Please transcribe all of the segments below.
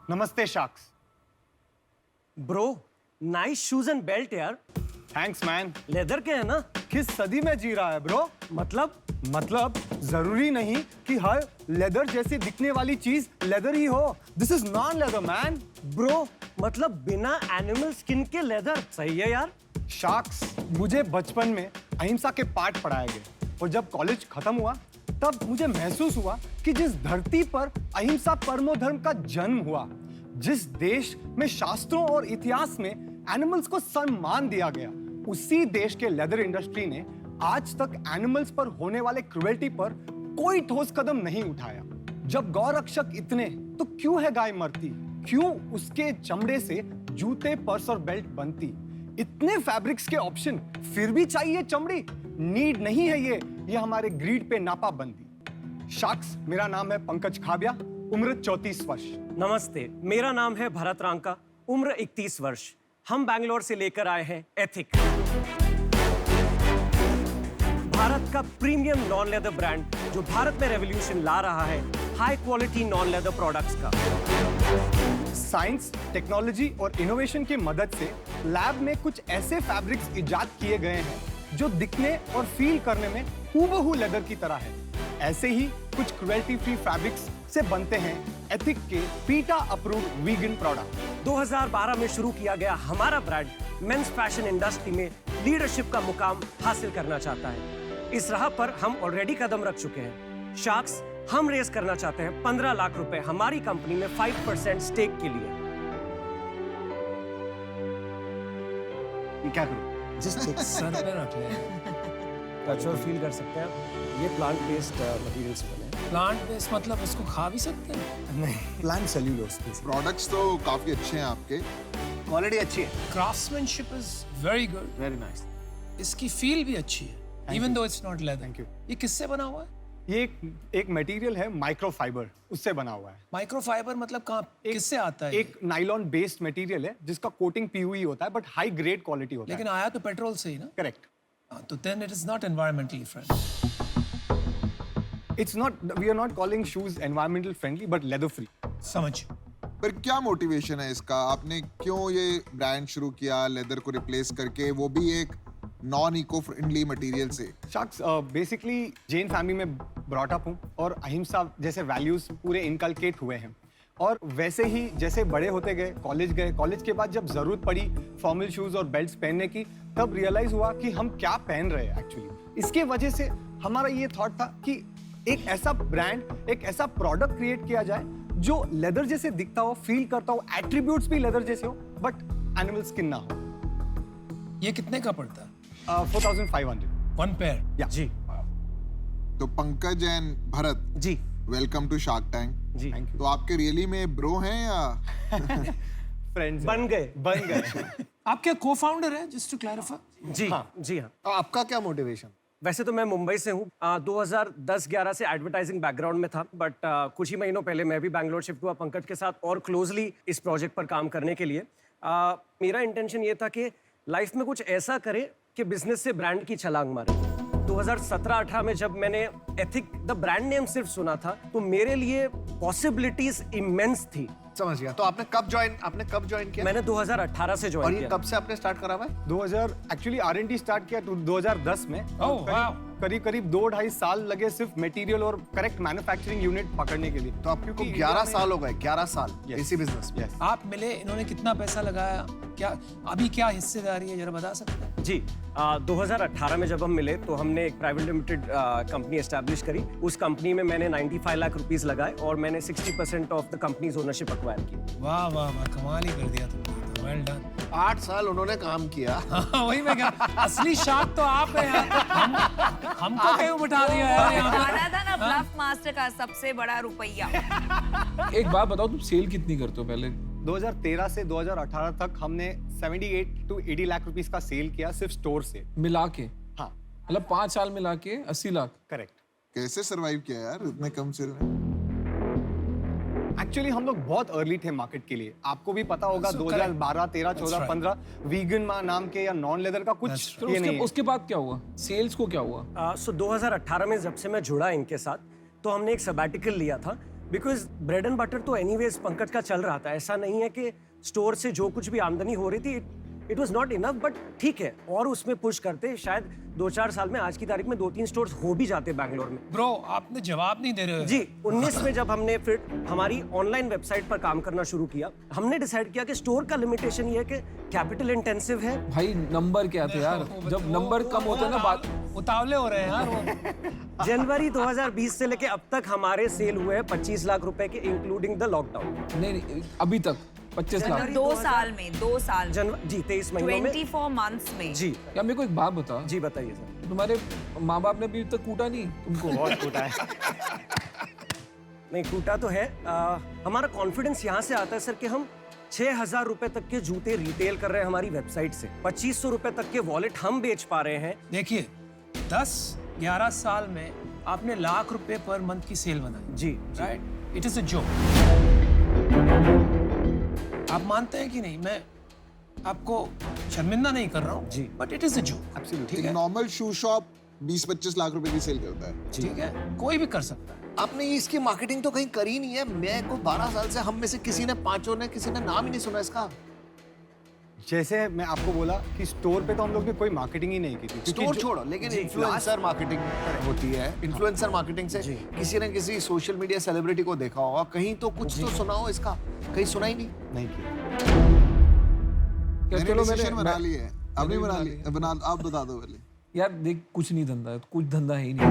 नमस्ते शाक्स। Bro, nice shoes and belt यार। Thanks man. लेदर के है ना? किस सदी में जी रहा है ब्रो? मतलब जरूरी नहीं कि हर लेदर जैसी दिखने वाली चीज लेदर ही हो। This is non leather man. Bro, मतलब बिना एनिमल स्किन के लेदर। सही है यार। शाक्स, मुझे बचपन में अहिंसा के पाठ पढ़ाए गए और जब कॉलेज खत्म हुआ तब मुझे महसूस हुआ कि जिस धरती पर अहिंसा परमो धर्म का जन्म हुआ, जिस देश में शास्त्रों और इतिहास में एनिमल्स को सम्मान दिया गया, उसी देश के लेदर इंडस्ट्री ने आज तक एनिमल्स पर होने वाले क्रुएल्टी पर कोई ठोस कदम नहीं उठाया। जब गौरक्षक इतने, तो क्यों है गाय मरती? क्यों उसके चमड़े से जूते, पर्स और बेल्ट बनती? इतने फैब्रिक्स के ऑप्शन, फिर भी चाहिए चमड़ी? नीड नहीं है ये हमारे ग्रीड पे नापा बंदी। शाक्स, मेरा नाम है पंकज खाबिया, उम्र 34 वर्ष। नमस्ते, मेरा नाम है भरत रांका, उम्र 31 वर्ष। हम बैंगलोर से लेकर आए हैं एथिक, भारत का प्रीमियम नॉन लेदर ब्रांड जो भारत में रेवोल्यूशन ला रहा है high quality non leather products का। साइंस, टेक्नोलॉजी और इनोवेशन की मदद से लैब में कुछ ऐसे फैब्रिक्स इजाद किए गए हैं जो दिखने और फील करने में हूबहू लेदर की तरह है। ऐसे ही कुछ क्रुएल्टी फ्री फैब्रिक्स से बनते हैं एथिक के पीटा अप्रूव्ड वीगन प्रोडक्ट। 2012 में शुरू किया गया हमारा ब्रांड मेंस फैशन इंडस्ट्री में लीडरशिप का मुकाम हासिल करना चाहता है। इस राह पर हम ऑलरेडी कदम रख चुके हैं। शार्क्स, हम रेस करना चाहते हैं 15 लाख रुपए हमारी कंपनी में 5% स्टेक के लिए। ये क्या करूं? जस्ट सर पे रख ले। टच और फील कर सकते हैं आप। ये प्लांट बेस्ड मटेरियल से बने हैं। प्लांट बेस्ड मतलब इसको खा भी सकते हैं? नहीं, प्लांट सेल्यूलोज। प्रोडक्ट्स तो काफी अच्छे हैं आपके। क्वालिटी अच्छी है। Craftsmanship is very good. Very nice. इसकी फील भी अच्छी है, even though it's not leather. Thank you. ये किससे बना हुआ है? ये एक मटेरियल है माइक्रोफाइबर, उससे बना हुआ है। माइक्रोफाइबर मतलब कहाँ, किससे आता है? एक नाइलॉन बेस्ड मटेरियल है जिसका कोटिंग पीयूई होता है, बट हाई ग्रेड क्वालिटी होता लेकिन है। आया तो पेट्रोल से ही ना? करेक्ट। तो then it is not environmentally friendly. It's not, we are not calling shoes environmental friendly but leather free. समझ। पर क्या मोटिवेशन है इसका? आपने क्यों ये ब्रांड शुरू किया लेदर को रिप्लेस करके, वो भी एक नॉन इको फ्रेंडली मटेरियल से? शाक्स, बेसिकली जैन फैमिली में ब्रॉट अप हूँ और अहिंसा जैसे वैल्यूज पूरे इनकलकेट हुए हैं। और वैसे ही जैसे बड़े होते गए, कॉलेज के बाद जब जरूरत पड़ी फॉर्मल शूज और बेल्ट्स पहनने की, तब रियलाइज हुआ कि हम क्या पहन रहे हैं एक्चुअली। इसके वजह से हमारा ये थॉट था कि एक ऐसा ब्रांड, एक ऐसा प्रोडक्ट क्रिएट किया जाए जो लेदर जैसे दिखता हो, फील करता हो, एट्रीब्यूट्स भी लेदर जैसे हो, बट एनिमल स्किन ना हो। ये कितने का पड़ता है? 4500। One pair? या जी तो पंकज एंड भरत, जी वेलकम टू शार्क टैंक। जी। Thank you. तो आपके रियली में ब्रो हैं या? फ्रेंड्स बन गए। आप क्या को फाउंडर है, जस्ट टू क्लैरिफाई? जी हाँ, जी हाँ। आपका क्या मोटिवेशन? वैसे तो मैं मुंबई से हूँ। 2010-11 से एडवर्टाइजिंग बैकग्राउंड में था, बट कुछ ही महीनों पहले मैं भी बैंगलोर शिफ्ट हुआ पंकज के साथ और क्लोजली इस प्रोजेक्ट पर काम करने के लिए। मेरा इंटेंशन ये था कि लाइफ में कुछ ऐसा करे कि बिजनेस से ब्रांड की छलांग मारे। 2017-18 में जब मैंने एथिक द ब्रांड नेम सिर्फ सुना था, तो मेरे लिए पॉसिबिलिटीज इमेंस थी। समझ गया। तो आपने कब ज्वाइन किया? मैंने 2018 से और ज्वाइन ये किया। कब से आपने स्टार्ट करा हुआ है? 2000 एक्चुअली R&D स्टार्ट किया 2010 में। Oh wow. करीब 2-2.5 साल लगे सिर्फ मटेरियल और करेक्ट मैन्युफैक्चरिंग यूनिट पकड़ने के लिए। तो आपको 11 साल हो गए, 11 साल Yes. इसी बिजनेस में। Yes. आप मिले, इन्होंने कितना पैसा लगाया, क्या अभी क्या हिस्सेदारी है, जरा बता सकते हैं? जी 2018 में जब हम मिले तो हमने एक प्राइवेट लिमिटेड कंपनी एस्टैब्लिश करी। उस कंपनी में मैंने 95 लाख रुपीस लगाए और मैंने 60% of the companies ownership acquire की। वाह वाह वाह, कमाल ही कर दिया तुमने, वेल डन। 8 साल उन्होंने काम किया। हाँ, वही मैं कह, असली शार्क तो आप हैं यार। हमको क्यों बिठा दिया यार यहाँ पे? गाना था ना ब्लफ मास्टर का सबसे बड़ा रुपया। एक बात बताओ, तुम सेल कितनी करते हो पहले? 2013 से 2018 तक हमने 78 to 80 लाख रुपीस का सेल किया सिर्फ स्टोर से। मिला के? हाँ, मतलब 5 साल मिला के 80 लाख? करेक्ट। कैसे सरवाइव किया यार इतने कम सेल में? एक्चुअली हम लोग बहुत अर्ली थे मार्केट के लिए। आपको भी पता होगा So 2012, 13, That's 14, right. 15 वीगन नाम के या नॉन लेदर का कुछ फिर ये उसके, नहीं है। उसके बाद क्या हुआ? सेल्स को क्या हुआ? 2018 में जब से मैं जुड़ा इनके साथ, तो हमने एक सबैटिकल लिया था बिकॉज ब्रेड एंड बटर तो एनीवेज पंकज का चल रहा था, ऐसा नहीं है कि स्टोर से जो कुछ भी आमदनी हो रही थी it was not enough, but ठीक है, और उसमें पुश करते शायद 2-4 साल में आज की तारीख में 2-3 स्टोर्स हो भी जाते बैंगलोर में। ब्रो आपने जवाब नहीं दे रहे हो। जी 19 में जब हमने फिर हमारी ऑनलाइन वेबसाइट पर काम करना शुरू किया, हमने डिसाइड किया कि स्टोर का लिमिटेशन ये है कि कैपिटल इंटेंसिव है। भाई नंबर क्या थे यार, जब नंबर कम होता है ना बात। उतावले हो रहे हैं यार वो। जनवरी 2020 से लेके अब तक हमारे सेल हुए हैं 25 लाख रुपए के, इंक्लूडिंग द लॉकडाउन। नहीं अभी तक 25 लाख। 2 साल में 2 साल जी 23 महीनों में 24 मंथ्स में। जी। या मेरे को एक बात बता, जी बताइए सर। तुम्हारे माँ बाप ने अभी तक कूटा नहीं तुमको? बहुत कूटा है। नहीं कूटा तो है। हमारा कॉन्फिडेंस यहाँ से आता है सर कि हम 6,000 रुपए तक के जूते रिटेल कर रहे हैं हमारी वेबसाइट से, 2,500 रुपए तक के वॉलेट हम बेच पा रहे हैं। देखिए 10-11 साल में आपने लाख रुपए पर मंथ की सेल बनाई। जी right, it is a joke. आप मानते हैं कि नहीं? मैं आपको शर्मिंदा नहीं कर रहा हूँ जी, but it is a joke. Absolutely. ठीक एक है, नॉर्मल शू शॉप 20-25 लाख रुपए की सेल करता है। ठीक है, कोई भी कर सकता है। आपने ये इसकी मार्केटिंग तो कहीं करी नहीं है। मैं को 12 साल से हम में से किसी ने पांचों ने किसी ने नाम ही नहीं सुना इसका। जैसे मैं आपको बोला कि स्टोर पे तो हम लोग ने कोई मार्केटिंग ही नहीं की थी, क्योंकि स्टोर जो- छोड़ो, लेकिन जी, इन्फ्लुएंसर मार्केटिंग होती है। इन्फ्लुएंसर मार्केटिंग से किसी न किसी सोशल मीडिया सेलिब्रिटी को देखा होगा, कहीं तो कुछ तो सुना हो इसका, कहीं सुना ही नहीं। नहीं की। क्या मैंने चलो डिसीजन बना मैं ली है। आपने बना ली? बना, आप बता दो पहले। यार देख, कुछ नहीं धंधा है, कुछ धंधा है ही नहीं।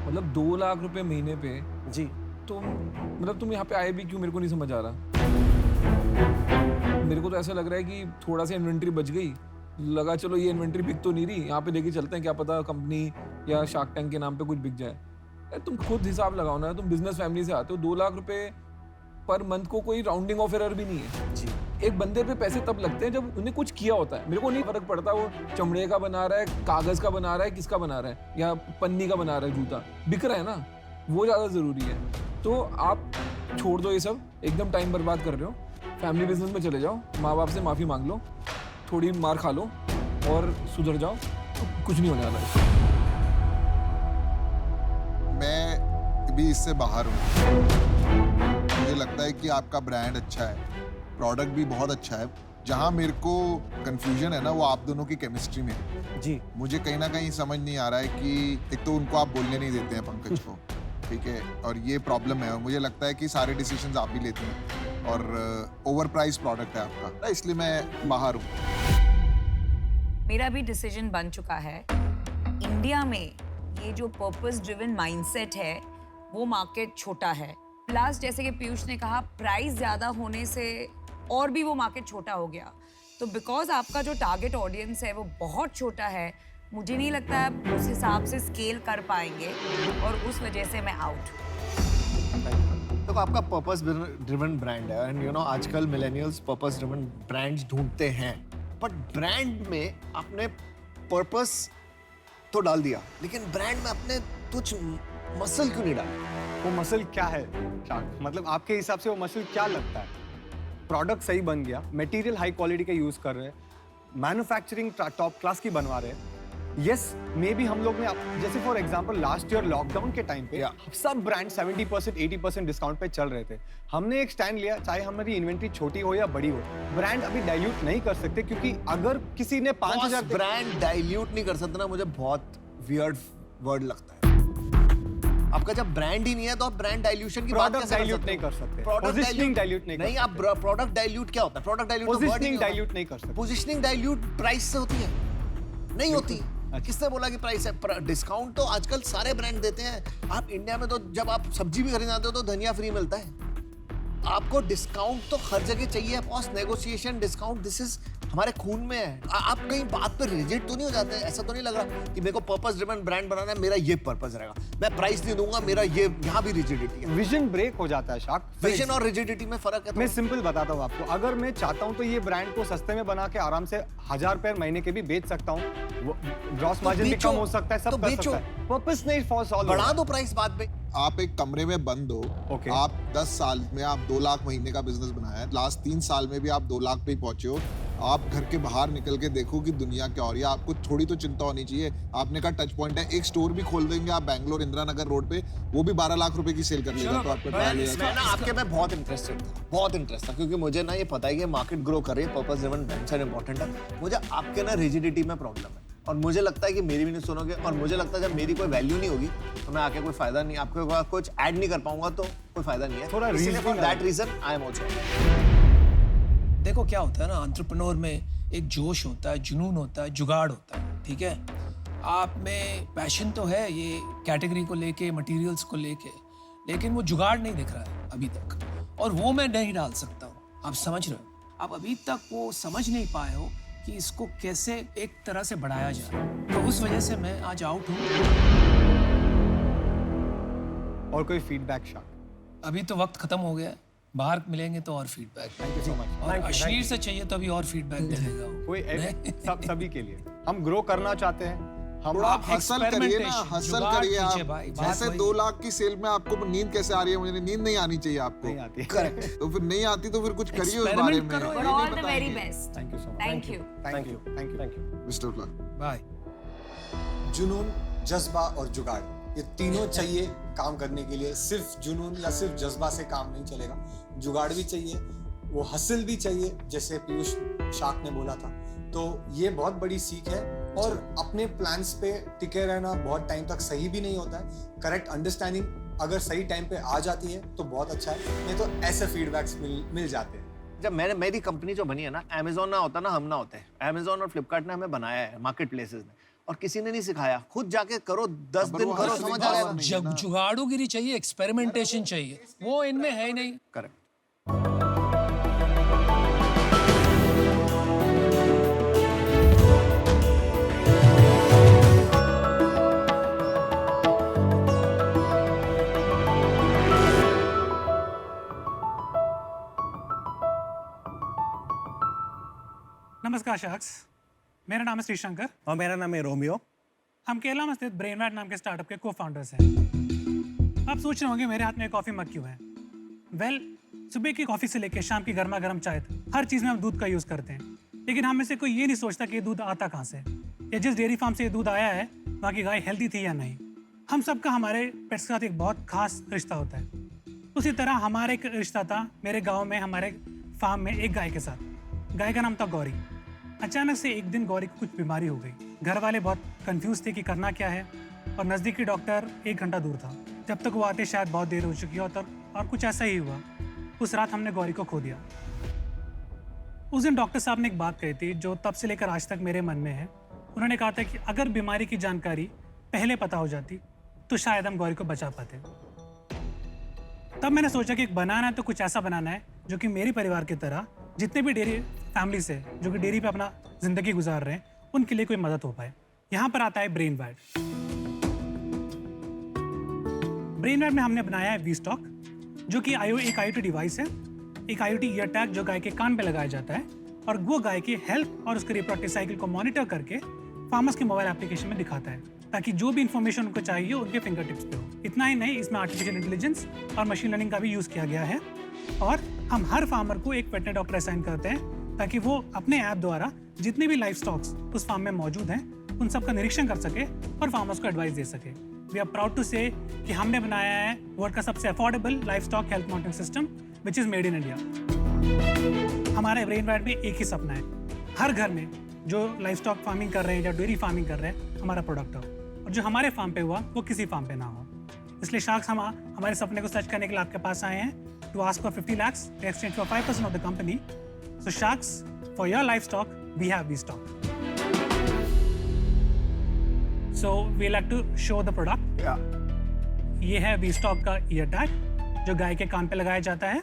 मतलब 2 लाख रुपए महीने पे जी तो मतलब तुम यहाँ पे आए भी क्यों, मेरे को नहीं समझ आ रहा। मेरे को तो ऐसा लग रहा है कि थोड़ा सा इन्वेंट्री बच गई, लगा चलो ये इन्वेंट्री बिक तो नहीं रही, यहाँ पे लेके चलते हैं, क्या पता कंपनी या शार्क टैंक के नाम पे कुछ बिक जाए। यार तुम खुद हिसाब लगाओ ना, तुम बिजनेस फैमिली से आते हो, 2 लाख रुपए पर मंथ को कोई राउंडिंग ऑफ एरर भी नहीं है। जी। एक बंदे पे पैसे तब लगते हैं जब उन्हें कुछ किया होता है। मेरे को नहीं फर्क पड़ता वो चमड़े का बना रहा है, कागज का बना रहा है, किसका बना रहा है, या पन्नी का बना रहा है, जूता बिक रहा है ना, वो ज्यादा जरूरी है। तो आप छोड़ दो ये सब, एकदम टाइम बर्बाद कर रहे हो, फैमिली बिजनेस में चले जाओ, माँ बाप से माफी मांग लो, थोड़ी मार खा लो और सुधर जाओ, तो कुछ नहीं होने वाला है। मैं भी इससे बाहर हूँ। मुझे लगता है कि आपका ब्रांड अच्छा है, प्रोडक्ट भी बहुत अच्छा है। जहाँ मेरे को कंफ्यूजन है ना, वो आप दोनों की केमिस्ट्री में है। जी मुझे कहीं ना कहीं समझ नहीं आ रहा है कि एक तो उनको आप बोलने नहीं देते हैं पंकज को, ठीक है, और ये प्रॉब्लम है। और मुझे लगता है कि सारे डिसीजंस आप ही लेते हैं और ओवर प्राइस प्रोडक्ट है आपका, इसलिए मैं बाहर हूँ। मेरा भी डिसीजन बन चुका है। इंडिया में ये जो पर्पस ड्रिवन माइंडसेट है वो मार्केट छोटा है, प्लस जैसे कि पीयूष ने कहा प्राइस ज़्यादा होने से और भी वो मार्केट छोटा हो गया। तो बिकॉज आपका जो टारगेट ऑडियंस है वो बहुत छोटा है, मुझे नहीं लगता आप उस हिसाब से स्केल कर पाएंगे और उस वजह से मैं आउट। तो आपका पर्पस ड्रिवन ब्रांड है एंड यू नो आजकल मिलेनियल्स पर्पस ड्रिवन ब्रांड्स ढूंढते हैं, बट ब्रांड में आपने पर्पस तो डाल दिया, लेकिन ब्रांड में आपने कुछ मसल क्यों नहीं डाला? वो मसल क्या है शार्क? मतलब आपके हिसाब से वो मसल क्या लगता है? प्रोडक्ट सही बन गया, मटेरियल हाई क्वालिटी का यूज कर रहे हैं, मैन्युफैक्चरिंग टॉप क्लास की बनवा रहे हैं। यस मे बी हम लोग ने जैसे for example last year lockdown के टाइम पे सब ब्रांड 70% 80% डिस्काउंट पे चल रहे थे। हमने एक स्टैंड लिया, चाहे हमारी इन्वेंट्री छोटी हो या बड़ी हो, ब्रांड अभी डाइल्यूट नहीं कर सकते, क्योंकि अगर किसी ने 5,000 ब्रांड डाइल्यूट नहीं कर सकते ना, मुझे बहुत वियर्ड वर्ड लगता है। आपका जब ब्रांड ही नहीं है तो आप ब्रांड डाइल्यूशन की बात प्रोडक्ट कैसे डाइल्यूट नहीं कर सकते, Product पोजीशनिंग dilute- डाइल्यूट नहीं कर नहीं, आप प्रोडक्ट डाइल्यूट क्या होता है? प्रोडक्ट डाइल्यूट पोजीशनिंग डाइल्यूट नहीं कर सकते। पोजीशनिंग डाइल्यूट प्राइस से होती है? नहीं होती। किसने बोला कि प्राइस है? डिस्काउंट तो आजकल सारे ब्रांड देते हैं। आप इंडिया में तो जब आप सब्जी भी खरीदते हो तो धनिया फ्री मिलता है। आपको डिस्काउंट तो हर जगह चाहिए, cost negotiation, discount, this is हमारे खून में है। आप कहीं बात पर रिजिड तो नहीं हो जाते? ऐसा तो नहीं लग रहा कि मेरे को पर्पस ड्रिवन ब्रांड बनाना है, मेरा ये पर्पस रहेगा, मैं प्राइस नहीं दूंगा, मेरा ये, यहाँ भी रिजिडिटी है। विजन ब्रेक हो जाता है शार्क। विजन और रिजिडिटी में फर्क है। मैं सिंपल बताता हूँ आपको, अगर मैं चाहता हूँ तो ये ब्रांड को सस्ते में बना के आराम से 1,000 रुपए महीने के भी बेच सकता हूँ, ग्रॉस मार्जिन भी कम हो सकता है, सब कर सकता है। पर्पस नहीं फॉर सॉल्व, बढ़ा दो प्राइस बाद में। आप एक कमरे में बंद हो, Okay. आप 10 साल में आप 2 लाख महीने का बिजनेस बनाया है, लास्ट 3 साल में भी आप 2 लाख पे ही पहुंचे हो, आप घर के बाहर निकल के देखो कि दुनिया क्या हो रही है, आपको थोड़ी तो चिंता होनी चाहिए। आपने कहा टच पॉइंट है, एक स्टोर भी खोल देंगे आप बैंगलोर इंदिरा नगर रोड पे, वो भी 12 लाख रुपए की सेल कर लेगा, तो आपका ट्रायल हो जाएगा। मैं ना आपके में बहुत इंटरेस्टेड था, बहुत इंटरेस्ट था, क्योंकि मुझे ना ये पता है कि मार्केट ग्रो कर रही है, purpose driven brands are important है। मुझे आपके ना रिजिडिटी में प्रॉब्लम है, और मुझे लगता है कि मेरी भी नहीं सुनोगे, और मुझे लगता है जब मेरी कोई वैल्यू नहीं होगी तो मैं आके कोई फायदा नहीं, आपके पास कुछ ऐड नहीं कर पाऊंगा, तो कोई फायदा नहीं है। थोड़ा for that reason I am also. देखो क्या होता है ना, एंटरप्रेन्योर में एक जोश होता है, जुनून होता है, जुगाड़ होता है, ठीक है। आप में पैशन तो है ये कैटेगरी को लेके, मटेरियल्स को लेके, लेकिन वो जुगाड़ नहीं दिख रहा है अभी तक, और वो मैं नहीं डाल सकता हूँ। आप समझ रहे हो, आप अभी तक वो समझ नहीं पाए हो कि इसको कैसे एक तरह से बढ़ाया जाए, तो उस वजह से मैं आज आउट हूँ। और कोई फीडबैक शाक? अभी तो वक्त खत्म हो गया है, बाहर मिलेंगे तो और feedback. Thank you so much. और अश्लील से चाहिए तो अभी और फीडबैक दे देगा वो। कोई सभी के लिए हम ग्रो करना चाहते हैं, हम थोड़ा आप हसल करिए ना, हसल जुगाड़ करिए कीजिए आप। भाई, बात जैसे वही 2 है। लाख की सेल में आपको नींद कैसे आ रही है, मुझे नींद नहीं आनी चाहिए आपको। नहीं आती। करेक्ट। तो फिर नहीं आती तो फिर कुछ करिए उस Experiment बारे में। करो ये यार। नहीं ऑल द वेरी बताएंगे। Best. Thank you so much. Thank you. Thank you, thank you, thank you. Best of luck. Bye. जुनून, जज्बा और जुगाड़, ये तीनों चाहिए काम करने के लिए। सिर्फ जुनून या सिर्फ जज्बा से काम नहीं चलेगा, जुगाड़ भी चाहिए, वो हसल भी चाहिए, जैसे पीयूष शाक ने बोला था। तो ये बहुत बड़ी सीख है, और अपने प्लान्स पे टिके रहना बहुत टाइम तक सही भी नहीं होता है। करेक्ट अंडरस्टैंडिंग अगर सही टाइम पे आ जाती है तो बहुत अच्छा है, नहीं तो ऐसे फीडबैक्स मिल जाते हैं। जब मेरी कंपनी जो बनी है ना, अमेज़न ना होता ना हम ना होते। अमेज़न और फ्लिपकार्ट ने हमें बनाया है, मार्केट प्लेसेस ने, और किसी ने नहीं सिखाया। खुद जाके करो, 10 पर दिन वो करो, हसल समझ भी आ जाएगा। बहुत नहीं है ना। जुगाड़ूगिरी चाहिए, एक्सपेरिमेंटेशन चाहिए, वो इनमें है ही नहीं। करेक्ट। नमस्कार शख्स, मेरा नाम है श्रीशंकर और मेरा नाम है रोमियो। हम केरला में स्थित ब्रेनवैट नाम के स्टार्टअप के को फाउंडर्स हैं। आप सोच रहे होंगे मेरे हाथ में कॉफ़ी मग क्यों है। वेल, सुबह की कॉफ़ी से लेकर शाम की गर्मा गर्म चाय तक हर चीज़ में हम दूध का यूज़ करते हैं, लेकिन हम में से कोई ये नहीं सोचता कि ये दूध आता कहाँ से, या जिस डेयरी फार्म से ये दूध आया है वहाँ की गाय हेल्दी थी या नहीं। हम सबका हमारे पेट्स के साथ एक बहुत खास रिश्ता होता है। उसी तरह हमारा एक रिश्ता था मेरे गाँव में, हमारे फार्म में एक गाय के साथ। गाय का नाम था गौरी। अचानक से एक दिन गौरी को कुछ बीमारी हो गई। घर वाले बहुत कंफ्यूज थे कि करना क्या है, और नज़दीकी डॉक्टर 1 घंटा दूर था। जब तक वो आते शायद बहुत देर हो चुकी हो, और कुछ ऐसा ही हुआ। उस रात हमने गौरी को खो दिया। उस दिन डॉक्टर साहब ने एक बात कही थी जो तब से लेकर आज तक मेरे मन में है। उन्होंने कहा था कि अगर बीमारी की जानकारी पहले पता हो जाती तो शायद हम गौरी को बचा पाते। तब मैंने सोचा कि बनाना है तो कुछ ऐसा बनाना है जो कि मेरे परिवार की तरह जितने भी डेयरी फैमिलीज है जो कि डेयरी पे अपना जिंदगी गुजार रहे हैं, उनके लिए कोई मदद हो पाए। यहाँ पर आता है ब्रेनवैट। ब्रेनवैट में हमने बनाया है वी स्टॉक, जो कि एक IoT डिवाइस है, एक IoT ईयर टैग जो गाय के कान पे लगाया जाता है, और वो गाय की हेल्थ और उसके रिप्रोडक्टिव साइकिल को मॉनिटर करके फार्मर्स के मोबाइल एप्लीकेशन में दिखाता है, ताकि जो भी इंफॉर्मेशन उनको चाहिए उनके फिंगर टिप्स पे हो। इतना ही नहीं, इसमें आर्टिफिशियल इंटेलिजेंस और मशीन लर्निंग का भी यूज़ किया गया है, और हम हर फार्मर को एक वेटनरी डॉक्टर असाइन करते हैं ताकि वो अपने ऐप द्वारा जितने भी लाइफ स्टॉक्स उस फार्म में मौजूद हैं उन सब का निरीक्षण कर सके और फार्मर्स को एडवाइस दे सके। वी आर प्राउड टू से कि हमने बनाया है वर्ल्ड का सबसे affordable life stock health monitoring system which is made in India. हमारे ब्रेनवैट में एक ही सपना है, हर घर में जो लाइफ स्टॉक फार्मिंग कर रहे हैं या डेयरी फार्मिंग कर रहे हैं हमारा प्रोडक्ट हो, और जो हमारे फार्म पे हुआ वो किसी फार्म पे ना हो। इसलिए शार्क्स हम हमारे सपने को सच करने के लिए आपके पास आए हैं to ask for 50 lakhs in exchange for 5% of the company. So Sharks, for your livestock, we have V-Stock. So we like to show the product. ये है V-Stock का ईयर टैग जो गाय के कान पे लगाया जाता है।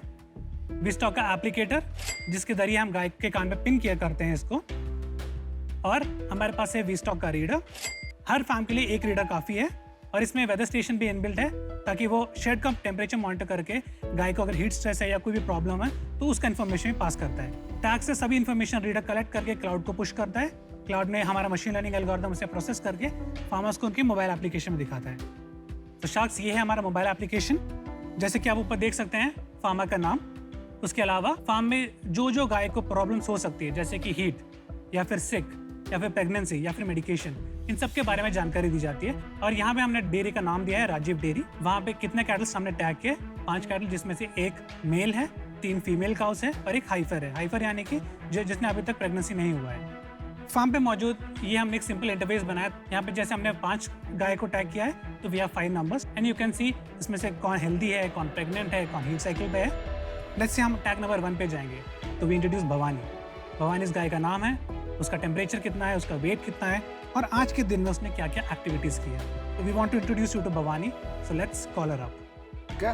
V-Stock का एप्लीकेटर जिसके जरिए हम गाय के कान पे पिन किया करते हैं इसको, और हमारे पास है V-Stock का रीडर। हर फार्म के लिए एक रीडर काफ़ी है, और इसमें वेदर स्टेशन भी इनबिल्ट है ताकि वो शेड का टेम्परेचर मॉनिटर करके गाय को अगर हीट स्ट्रेस है या कोई भी प्रॉब्लम है तो उसका इन्फॉर्मेशन पास करता है। टैग से सभी इन्फॉर्मेशन रीडर कलेक्ट करके क्लाउड को पुश करता है। क्लाउड में हमारा मशीन लर्निंग एल्गोरिथम उसे प्रोसेस करके फार्मर्स को उनकी मोबाइल एप्लीकेशन में दिखाता है। तो शार्क्स, ये है हमारा मोबाइल एप्लीकेशन। जैसे कि आप ऊपर देख सकते हैं फार्मर का नाम, उसके अलावा फार्म में जो गाय को प्रॉब्लम्स हो सकती है, जैसे कि हीट या फिर सिक या फिर प्रेगनेंसी या फिर मेडिकेशन, इन सब के बारे में जानकारी दी जाती है। और यहाँ पे हमने डेयरी का नाम दिया है राजीव डेयरी। वहाँ पे कितने कैटल्स हमने टैग किए, 5 कैटल, जिसमें से 1 मेल है, 3 फीमेल काउस है और 1 हाइफर है। हाइफर यानी कि जिसने अभी तक प्रेगनेंसी नहीं हुआ है। फार्म पे मौजूद ये हमने एक सिंपल इंटरफेस बनाया। यहाँ पे जैसे हमने 5 गाय को टैग किया है तो we have 5 numbers and you can see इसमें से कौन हेल्दी है, कौन प्रेग्नेंट है, कौन हीट साइकिल पे है। लेट्स से हम टैग नंबर 1 पे जाएंगे तो वी इंट्रोड्यूस भवानी। भवानी इस गाय का नाम है, उसका टेम्परेचर कितना है, उसका वेट कितना है और आज के दिन में उसने क्या क्या एक्टिविटीज की है। तो we want to introduce you to Bhavani, so let's call her up. क्या?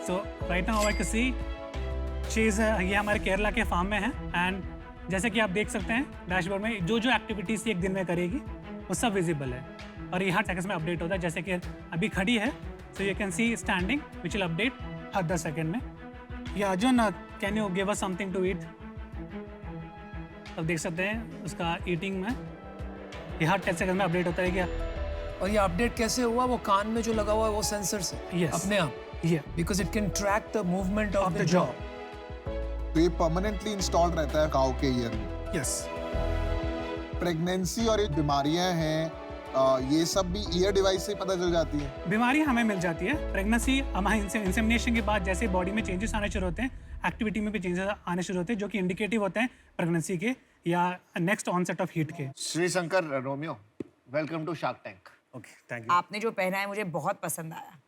So right now I can see चीज़ ये हमारे केरला के फार्म में है एंड जैसे कि आप देख सकते हैं डैशबोर्ड में जो एक्टिविटीज़ एक दिन में करेगी वो सब विजिबल है और ये हर सेकंड में अपडेट होता है। जैसे कि अभी खड़ी है so you can see standing which will update हर 10 सेकंड में। या Arjun can you give us something to eat. अब देख सकते हैं उसका ईटिंग में ये हर 10 सेकंड में अपडेट होता है क्या। और ये अपडेट कैसे हुआ? वो कान में जो लगा हुआ है वो सेंसर से Yes. अपने आप, because it can track the movement of the jaw. तो ये परमानेंटली इंस्टॉल्ड रहता है काऊ के ईयर में। यस। प्रेगनेंसी और ये बीमारियां हैं, ये सब भी ईयर डिवाइस से ही पता चल जाती है। बीमारी हमें मिल जाती है। प्रेगनेंसी हमारे इंसेमिनेशन के बाद जैसे बॉडी में चेंजेस आने शुरू होते हैं, एक्टिविटी में भी चेंजेस आने शुरू होते हैं जो कि इंडिकेटिव होते हैं प्रेगनेंसी के या नेक्स्ट ऑनसेट ऑफ हीट के। Shri Shankar Romeo, welcome to Shark Tank. Okay, thank you. आपने जो पहना है मुझे बहुत पसंद आया।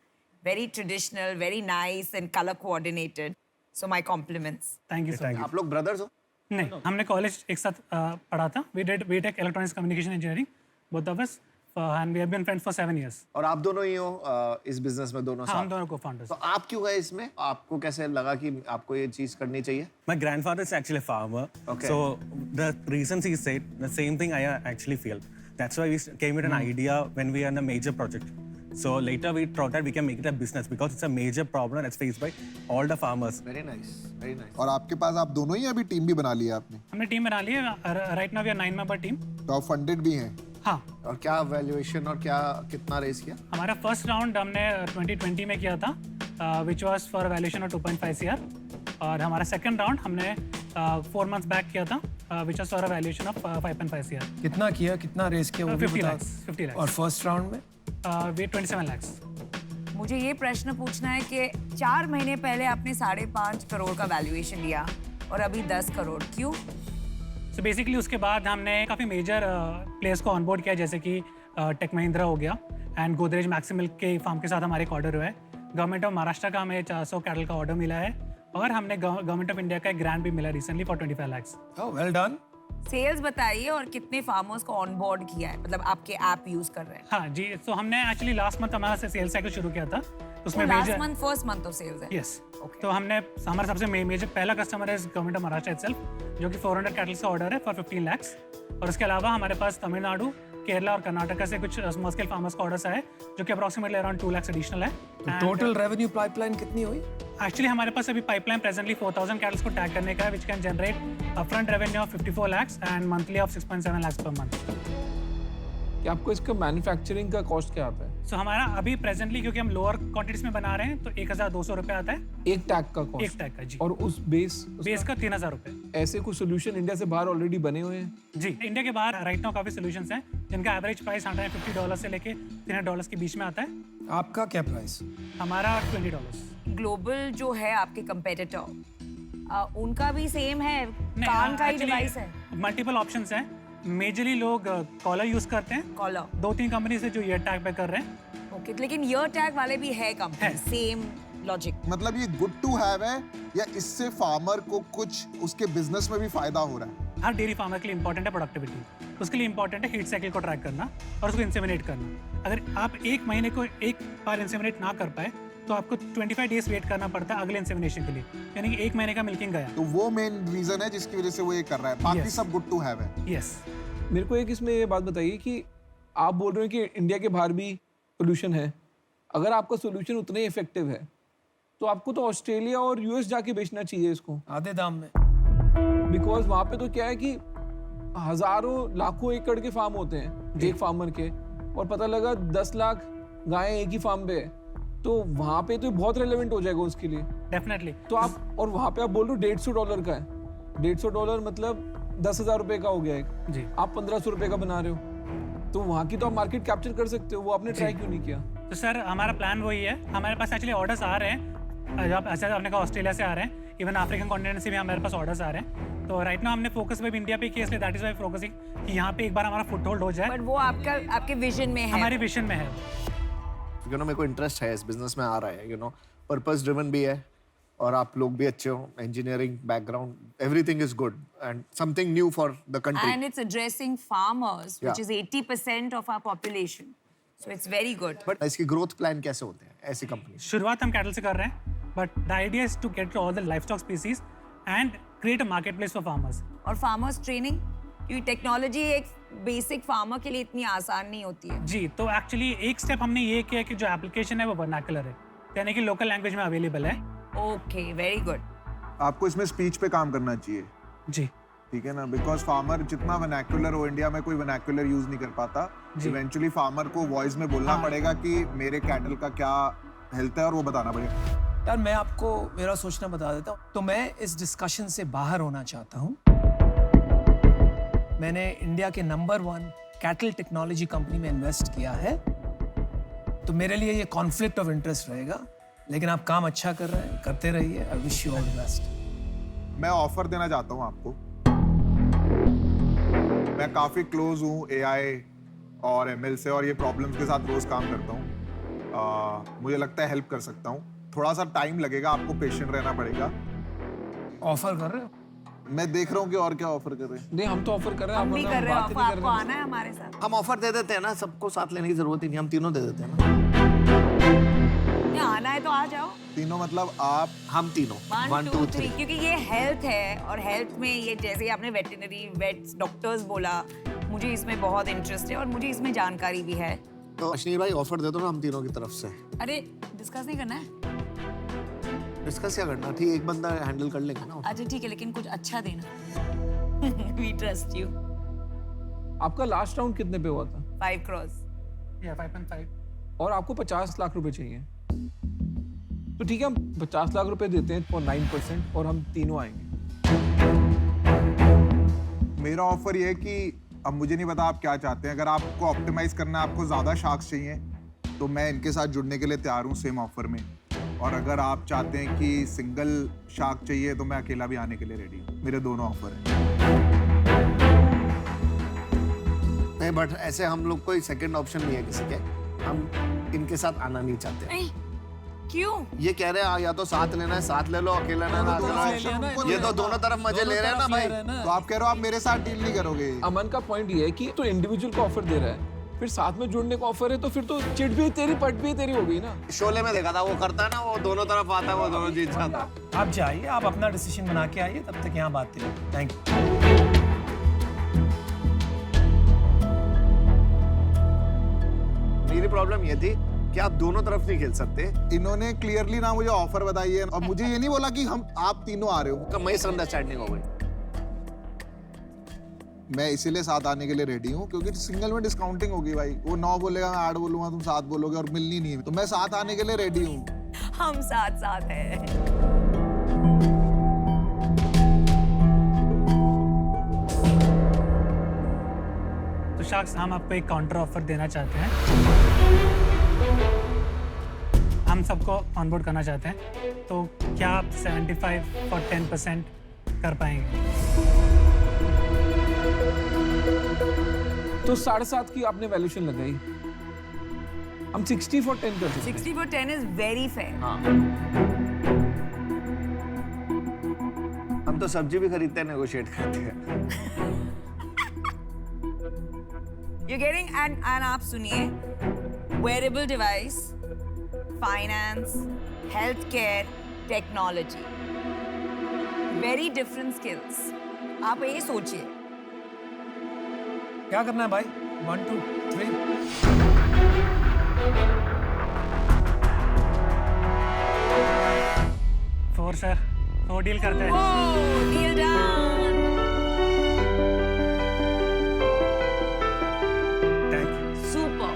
Very traditional, very nice and colour coordinated. So my compliments. Thank you so much. आप लोग ब्रदर्स हो? नहीं, हमने कॉलेज एक साथ पढ़ा था। We take electronics communication engineering both of us and we have been friends for 7 years। और आप दोनों ही हो इस बिजनेस में, दोनों हाँ, हम साथ? दोनों को-फाउंडर्स। तो आप क्यों गए इसमें? आपको कैसे लगा कि आपको ये चीज करनी चाहिए? My grandfather is actually a farmer. Okay. So the reasons he said, the same thing I actually feel. That's why we came with an idea when we are in a major project. So later we thought that we can make it a business because it's a major problem that's faced by all the farmers. Very nice, very nice. और आपके पास आप दोनों ही अभी team भी बना लिया आपने, हमने टीम बना ली है। Right now we are 9 member team. तो आप फंडेड भी हैं। हाँ, और क्या वैल्यूएशन और क्या कितना रेस किया? हमारा फर्स्ट राउंड हमने 2020 में किया था which was for valuation of 2.5 CR और हमारा सेकंड राउंड हमने 4 months बैक किया था which was for valuation of 5.5 CR। कितना किया, कितना रेस किया वो भी 50 बता। lakhs, 50 lakhs। और फर्स्ट राउंड में वे 27 lakhs। मुझे ये प्रश्न पूछना है कि 4 महीने पहले आपने 5.5 करोड़ का वैल्यूएशन लिया और अभी 10 करोड़, क्यों? सो बेसिकली उसके बाद हमने काफ़ी मेजर प्लेयर्स को ऑनबोर्ड किया, जैसे कि टेक महिंद्रा हो गया एंड गोदरेज मैक्सिमल के फार्म के साथ हमारे एक ऑर्डर हुआ है। गवर्नमेंट ऑफ महाराष्ट्र का हमें 400 कैटल का ऑर्डर मिला है और हमने गवर्नमेंट ऑफ इंडिया का एक ग्रांट भी मिला recently for 25 lakhs। Well done. Sales बताइए और कितने फार्मर्स को ऑनबोर्ड किया है, मतलब आपके ऐप यूज कर रहे हैं? हाँ जी, तो हमने एक्चुअली लास्ट मंथ हमारा सेल्स साइकिल शुरू किया था। उसमें last month first month of sales है? यस। तो हमने हमारा सबसे मेजर पहला कस्टमर है गवर्नमेंट ऑफ महाराष्ट्र इटसेल्फ, जो कि 400 कैटल्स का ऑर्डर है फॉर 15 lakhs। और उसके अलावा हमारे पास तमिलनाडु, केरला और कर्नाटका से कुछ स्मॉल स्केल फार्मर्स का ऑर्डर्स है जो कि अप्रॉक्सीमेटली अराउंड 2 lakhs एडिशनल है। टोटल रेवेन्यू पाइपलाइन कितनी हुई? एक्चुअली हमारे पास अभी पाइपलाइन प्रेजेंटली 4000 कैटल्स को टैग करने का है, which can generate upfront revenue of 54 lakhs and monthly of 6.7 lakhs per month. कि आपको इसका मैन्युफैक्चरिंग का कॉस्ट क्या आता है? सो हमारा अभी प्रेजेंटली क्योंकि हम लोअर क्वांटिटीज में बना रहे हैं तो 1200 रुपये आता है एक टैग का एक कॉस्ट? टैग का जी। और उस बेस का 3000 रुपये। ऐसे कुछ सोल्यूशन इंडिया से बाहर ऑलरेडी बने हुए हैं? जी, इंडिया के बाहर राइट नाउ काफ़ी सोल्यूशंस हैं जिनका एवरेज प्राइस $150 से लेके $300 के बीच में आता है। आपका क्या प्राइस? हमारा $20। ग्लोबल जो है आपके कंपेटिटर, उनका भी सेम है? कान का ही डिवाइस है? मल्टीपल ऑप्शंस हैं। मेजरली लोग कॉलर यूज करते हैं, कॉलर। 2-3 कंपनी से जो ईयर टैग पे कर रहे हैं। ओके, लेकिन ईयर टैग वाले भी है कंपनी, है। Same logic? मतलब ये गुड टू हैव है या इससे फार्मर को कुछ उसके बिजनेस में भी फायदा हो रहा है? हर डेयरी फार्मर के लिए इंपॉर्टेंट है प्रोडक्टिविटी, उसके लिए इंपॉर्टेंट है हीट साइकिल को ट्रैक करना और उसको इंसेमिनेट करना। अगर आप एक महीने को एक बार इंसेमिनेट ना कर पाए तो आपको 25 डेज वेट करना पड़ता है अगले इंसेमिनेशन के लिए, यानी कि 1 महीने का मिल्किंग गया। तो वो मेन रीजन है जिसकी वजह से वो ये कर रहा है, बाकी Yes. सब गुड टू हैव है। यस। मेरे को एक इसमें ये बात बताइए कि आप बोल रहे हो कि इंडिया के बाहर भी सोल्यूशन है। अगर आपका सोल्यूशन उतना ही इफेक्टिव है तो आपको तो ऑस्ट्रेलिया और यूएस जाके बेचना चाहिए इसको आधे दाम में। बिकॉज वहाँ पे तो क्या है कि हजारों लाखों एकड़ के फार्म होते हैं एक फार्मर के, और पता लगा 10 लाख गायें एक ही फार्म पे है। तो वहाँ पे तो बहुत रेलेवेंट हो जाएगा उसके लिए। डेफिनेटली। तो आप, और वहाँ पे आप बोल रहे हो $150 का है, $150 मतलब 10,000 रुपए का हो गया एक, जी। आप 1,500 रुपए का बना रहे हो, तो वहाँ की तो आप मार्केट कैप्चर कर सकते हो, वो आपने ट्राई क्यों नहीं किया? तो सर हमारा प्लान वही है, हमारे पास एक्चुअली ऑर्डर्स आ रहे हैं, जब ऐसा आपने कहा ऑस्ट्रेलिया से आ रहे हैं, इवन अफ्रीकन कॉन्टिनेंट से भी हमारे पास ऑर्डर्स आ रहे हैं। तो राइट नाउ हमने फोकस वेब इंडिया पे किया, इसलिए दैट इज वाई फोकसिंग कि यहाँ पे एक बार हमारा फुट होल्ड हो जाए। बट वो आपके विजन में है। हमारे विजन में है। यू नो मेरे को इंटरेस्ट है इस बिजनेस में आ रहा है, यू नो पर्पस ड्रिवन भी है और आप लोग भी अच्छे हो, engineering background, everything is good and something new for the country. And it's addressing farmers, which Yeah. is 80% of our population. So it's very good. But इसकी ग्रोथ प्लान कैसे होते हैं ऐसी कंपनी? शुरुआत हम कैटल से कर रहे हैं, but the idea is to get all the livestock species and create a market place for farmers. और फार्मर्स ट्रेनिंग, क्योंकि टेक्नोलॉजी एक बेसिक फार्मर के लिए इतनी आसान नहीं होती है। जी, तो एक्चुअली एक स्टेप हमने ये किया कि जो एप्लीकेशन है वो वर्नाकुलर है, यानी कि लोकल लैंग्वेज में अवेलेबल है। Okay, very good. आपको इसमें स्पीच पे काम करना चाहिए, जी, ठीक है ना, बिकॉज फार्मर जितना वर्नाक्युलर हो, इंडिया में कोई वर्नाक्युलर यूज नहीं कर पाता। इवेंचुअली फार्मर को वॉइस में बोलना पड़ेगा कि मेरे कैटल का क्या हेल्थ है और वो बताना पड़ेगा। यार मैं आपको मेरा सोचना बता देता हूँ। तो मैं इस डिस्कशन से बाहर होना चाहता हूँ। मैंने इंडिया के नंबर 1 कैटल टेक्नोलॉजी कंपनी में इन्वेस्ट किया है, तो मेरे लिए ये कॉन्फ्लिक्ट ऑफ इंटरेस्ट रहेगा, लेकिन आप काम अच्छा कर रहे हैं, करते रहिए। I wish you all the best. मैं ऑफर देना चाहता हूँ आपको। मैं काफी क्लोज हूँ एआई और एमएल से और ये प्रॉब्लम्स के साथ रोज काम करता हूँ। मुझे लगता है हेल्प कर सकता हूँ। थोड़ा सा टाइम लगेगा, आपको पेशेंट रहना पड़ेगा। ऑफर कर रहे हो? मैं देख रहा हूँ कि और क्या ऑफर कर रहे हैं। नहीं, हम तो ऑफर कर रहे हैं, हम भी वरना कर रहे हैं बात ही ऑफर, नहीं कर आपको रहे आना है हमारे साथ। हम ऑफर दे देते हैं ना, सबको साथ लेने की जरूरत ही नहीं, हम तीनों दे देते हैं ना। नहीं, आना है तो आ जाओ। तीनों मतलब आप? हम तीनों 1 2 3, क्योंकि ये हेल्थ है और हेल्थ में ये जैसे ही आपने वेटरनरी वेट्स डॉक्टर्स बोला, मुझे इसमें बहुत इंटरेस्ट है और मुझे इसमें जानकारी भी है। तो अश्विनी भाई ऑफर दे दो ना हम तीनों की तरफ से। अरे डिस्कस नहीं करना है? डिस्कस क्या करना, ठीक, एक बंदा हैंडल कर लेंगे ना। अच्छा ठीक है, लेकिन कुछ अच्छा देना। We trust you. आपका लास्ट राउंड कितने पे हुआ था? 5 crores. या 5.5। और आपको 50 लाख रुपए चाहिए, तो ठीक है, हम 50 लाख रुपए देते हैं फॉर 9% और हम तीनों आएंगे। मेरा ऑफर ये है कि अब मुझे नहीं पता आप क्या चाहते हैं। अगर आपको ऑप्टिमाइज करना है, आपको ज्यादा शार्क्स चाहिए, तो मैं इनके साथ जुड़ने के लिए तैयार हूँ सेम ऑफर में। और अगर आप चाहते हैं कि सिंगल शार्क चाहिए, तो मैं अकेला भी आने के लिए रेडी हूँ। मेरे दोनों ऑफर हैं। नहीं, बट ऐसे हम लोग कोई सेकंड ऑप्शन नहीं है किसी के, हम इनके साथ आना नहीं चाहते। नहीं, क्यों? ये कह रहे हैं या तो साथ लेना है, साथ ले लो, अकेला ना ना लो। ये तो दोनों तरफ मजे ले रहे हैं ना भाई। तो आप कह रहे हो आप मेरे साथ डील नहीं करोगे? अमन का पॉइंट ये है कि तो इंडिविजुअल को ऑफर दे रहा है, फिर साथ में जुड़ने का ऑफर है, तो फिर तो चिट भी तेरी पट भी तेरी हो गई ना। शोले में देखा था, वो करता है ना, वो दोनों तरफ आता है, वो दोनों जीत जाता है। आप जाइए, आप अपना डिसीजन बना के आइए, तब तक यहाँ बात है। Thank you. मेरी प्रॉब्लम ये थी कि आप दोनों तरफ नहीं खेल सकते। इन्होंने क्लियरली ना मुझे ऑफर बताई है और मुझे ये नहीं बोला कि हम आप तीनों आ रहे हो। का मिसअंडरस्टैंडिंग हो गई। मैं इसीलिए साथ आने के लिए रेडी हूँ, क्योंकि सिंगल में डिस्काउंटिंग होगी भाई। वो 9 बोलेगा, मैं 8 बोलूंगा, तुम 7 बोलोगे और मिलनी नहीं है। तो मैं साथ आने के लिए रेडी हूँ। हम साथ साथ हैं। तो शार्क्स, हम आपको एक काउंटर ऑफर देना चाहते हैं। हम सबको ऑनबोर्ड करना चाहते हैं, तो क्या आप 75 और 10% कर पाएंगे? तो 7.5 की आपने वैल्यूएशन लगाई, हम 60 for 10 कर सकते हैं। 60 for 10 is very fair. हम तो सब्जी भी खरीदते हैं, नेगोशिएट करते हैं। You're getting and आप सुनिए, wearable device, finance, healthcare, technology, very different skills. आप ये सोचिए। क्या करना है भाई? 1 2 3। फोर सर, 4 डील करते हैं। Oh, deal done. Thank you. Super.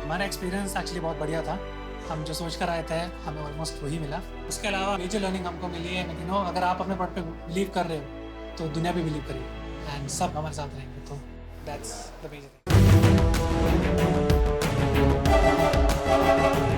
हमारा एक्सपीरियंस एक्चुअली बहुत बढ़िया था। हम जो सोच कर आए थे हमें ऑलमोस्ट वही मिला। उसके अलावा मेजर लर्निंग हमको मिली है, यू नो, अगर आप अपने प्रोडक्ट पे बिलीव कर रहे हो तो दुनिया भी बिलीव करेगी एंड सब हमारे साथ रहेंगे। तो दैट्स द मेजर थिंग।